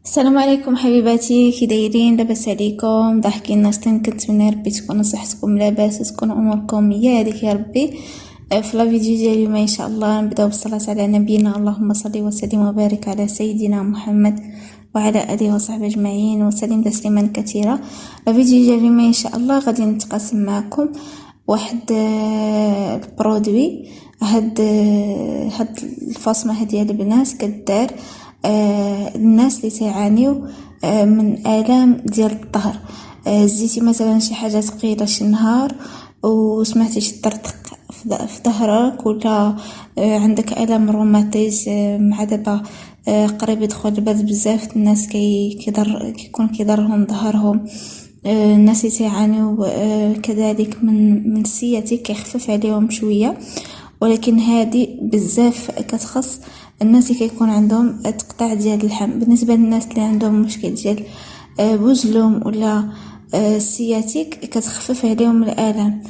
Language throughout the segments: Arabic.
السلام عليكم حبيباتي، كي دايرين؟ لاباس عليكم؟ ضاحكين ناشطين؟ كنتمنى ربي تكون صحتكم لاباس وتكون اموركم يا هذيك يا ربي. في لا فيديو ديال اليوم ان شاء الله نبداو بالصلاه على نبينا، اللهم صل وسلم وبارك على سيدنا محمد وعلى اله وصحبه اجمعين وسلم تسليما كثيرا. لا فيديو ديال اليوم ان شاء الله غادي نتقاسم معكم واحد البرودوي. هاد الفاصمه ديال البنات كدار الناس اللي تعانيو من آلام ديال الظهر. زيتي مثلا شي حاجه ثقيله شي نهار وسمعتي شي طرطق في ظهرك، ولا عندك الام روماتيز مع دابا قريب يدخل البرد بزاف الناس كيكون كيضرهم ظهرهم. الناس اللي تعانيو كذلك من السياتيك كيخفف عليهم شويه، ولكن هذه بزاف كتخص الناس اللي كيكون عندهم تقطع ديال اللحم. بالنسبه للناس اللي عندهم مشكل ديال بوزلوم ولا السياتيك كتخفف عليهم الالام.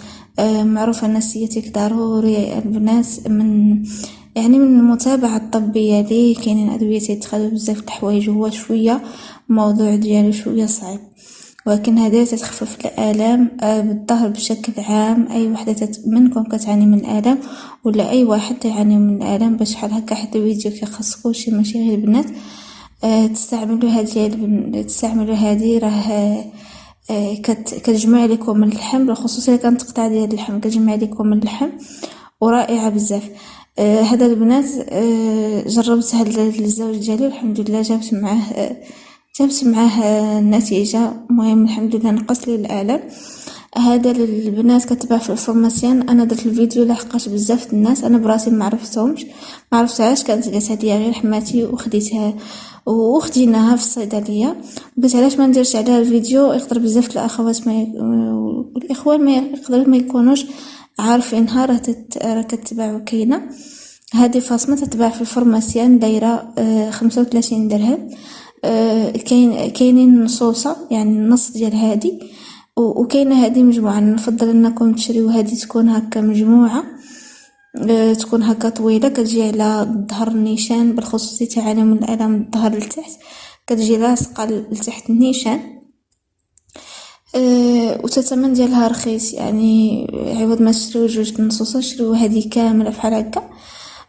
معروف ان السياتيك ضروري البنات من المتابعه الطبيه ليه. كاينين ادويه تيتخذوا بزاف د الحوايج، هو شويه الموضوع ديالو شويه صعيب، ولكن هذه تتخفف الآلام بالظهر بشكل عام. أي وحدة منكم كتعاني من الآلام ولا أي واحد يعاني من الآلام باش بحال هكا حتى الفيديو كيخصكم شي ماشي غير البنات، تستعملوا هذه راه كتجمع لكم اللحم، بالخصوص الا كانت تقطع ديال اللحم كتجمع لكم اللحم ورائعه بزاف. هذا البنات جربتها للزوج ديالي والحمد لله جابت معاه النتيجة. المهم الحمد لله نقص لي الآلام. هذا البنات كتباع في الفورماسيان. انا درت الفيديو لحقاش بزاف الناس انا براسي ما عرفتهاش، كانت قالت لي غير حماتي وخديتها وخديناها في الصيدليه. قلت علاش ما نديرش عليها الفيديو، يقدر بزاف الاخوات والاخوان ما يقدروا ما يكونوش عارفينها. راه كتباع وكاينه. هذه فاصمه تتباع في الفورماسيان، دايره 35 درهم. كاينين نصوصه يعني النص ديال هذه، وكاينه هذه مجموعه. نفضل انكم تشريو هذه تكون هكا مجموعه، تكون هكا طويله كتجي على الظهر النيشان، بالخصوص تعاني من الالم الظهر لتحت كتجي لاصقه لتحت النيشان. وتثمن ديالها رخيص، يعني عوض ما تشريو جوج نصوصات شريو هذه كامله بحال هكا.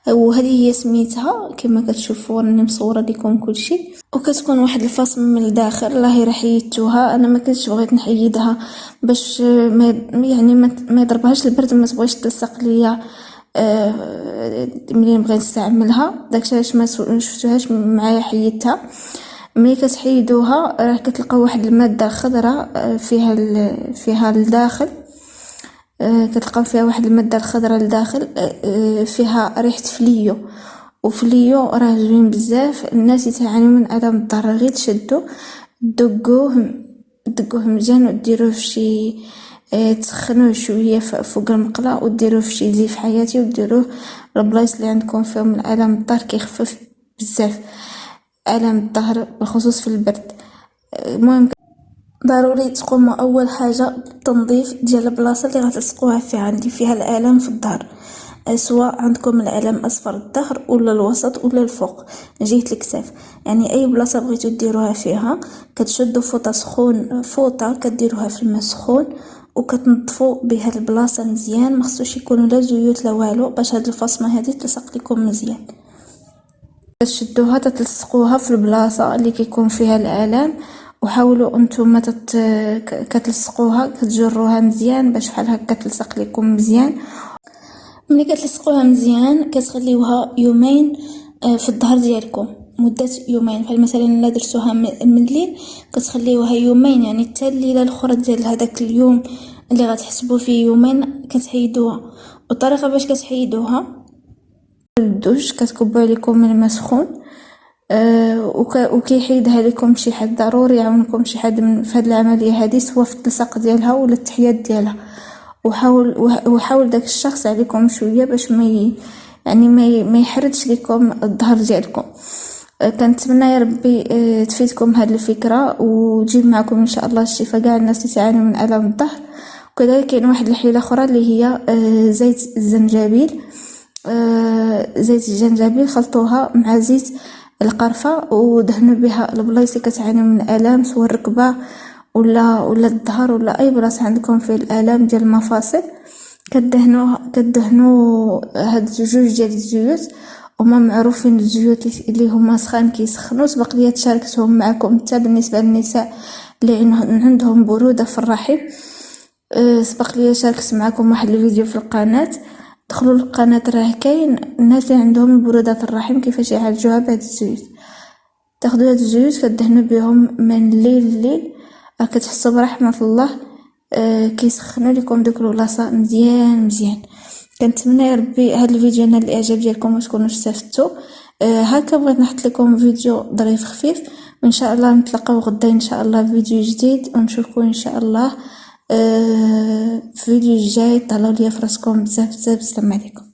وهذه هي سميتها كما كتشوفوا راني مصوره لكم كلشي. وكتكون واحد الفاصمه من الداخل الله راه حيدتوها. انا ما كنتش بغيت نحيدها باش ما يضربهاش البرد وما تبغيش تلصق ليا ملي نبغي نستعملها. داكشي علاش ما شفتوهاش معايا حيدتها. ملي كتحيدوها راه كتلقاو واحد الماده خضراء فيها الداخل، كتلقاو فيها واحد الماده الخضراء لداخل، فيها ريحه فليو، وفليو راه زوين بزاف. الناس يتعانيو من الم الظهر غير تشدو دقوه مزيان وديروه في شي تسخنوه شويه فوق المقله وديروه في شي زيف حياتي وديروه البلايص اللي عندكم فيهم الالم الظهر، كيخفف بزاف الم الظهر بالخصوص في البرد. المهم ضروري تقوموا اول حاجه بالتنظيف ديال البلاصه اللي غتلصقوها فيها اللي فيها الالم في الظهر، سواء عندكم الالم اسفل الظهر ولا الوسط ولا الفوق جهه الكتاف. يعني اي بلاصه بغيتو ديروها فيها كتشدوا فوطه كديروها في الماء سخون وكتنظفوا بها البلاصه مزيان. مخصوش يكونوا لا زيوت لا والو باش هاد الفاصمه هذه تلصق لكم مزيان. تشدوها تلصقوها في البلاصه اللي كيكون فيها الالام، وحاولوا انتم كتلصقوها كتجروها مزيان باش بحال هكا تلصق لكم مزيان. ملي كتلصقوها مزيان كتخليوها يومين في الظهر ديالكم، مده يومين. بحال مثلا الا درتوها من الليل كتخليوها يومين، يعني حتى الليله الاخرى ديال هذاك اليوم اللي غتحسبوا فيه يومين كتحيدوها. والطريقه باش كتحيدوها الدوش كتكبوا عليكم من الماء سخون، وكيحيدها لكم شي حد ضروري يعاونكم شي حد في هذه العمليه هذه، سواء في التلصاق ديالها ولا التحياد ديالها. وحاول داك الشخص عليكم شويه باش ما يحردش لكم الظهر ديالكم. كنتمنى يا ربي تفيدكم هذه الفكره وتجيب معكم ان شاء الله الشفاء كاع الناس اللي تعانوا من الم الظهر. وكذلك كاين واحد الحيله اخرى اللي هي زيت الزنجبيل. زيت الجنجبيل خلطوها مع زيت القرفة ودهنوا بها البلايص اللي كتعانيو من الالام، سواء الركبه ولا الظهر ولا اي بلاصه عندكم فيه الالام ديال المفاصل. كدهنوا هاد جوج ديال الزيوت، هما معروفين الزيوت اللي هما سخان كيسخنوا. سبق لي شاركتهم معكم حتى بالنسبه للنساء اللي عندهم بروده في الرحم. سبق لي شاركت معكم واحد الفيديو في القناه، دخلوا للقناه راه كاين الناس اللي عندهم البروده في الرحم كيفاش يعالجوها بهاد الزيوت. تاخذوا هاد الزيوت كدهنوا بهم من الليل لليل، كتحسوا برحمه الله. كيسخنوا لكم ديك البلاصه مزيان. كنتمنى يا ربي هاد الفيديو ينال الاعجاب ديالكم وتكونوا استفدتوا. هكا بغيت نحط لكم فيديو ظريف خفيف، وان شاء الله نتلاقاو غدا ان شاء الله فيديو جديد، ونشوفكم ان شاء الله في فيديو جاي. طلعوا لي فراسكم بزاف. السلام عليكم.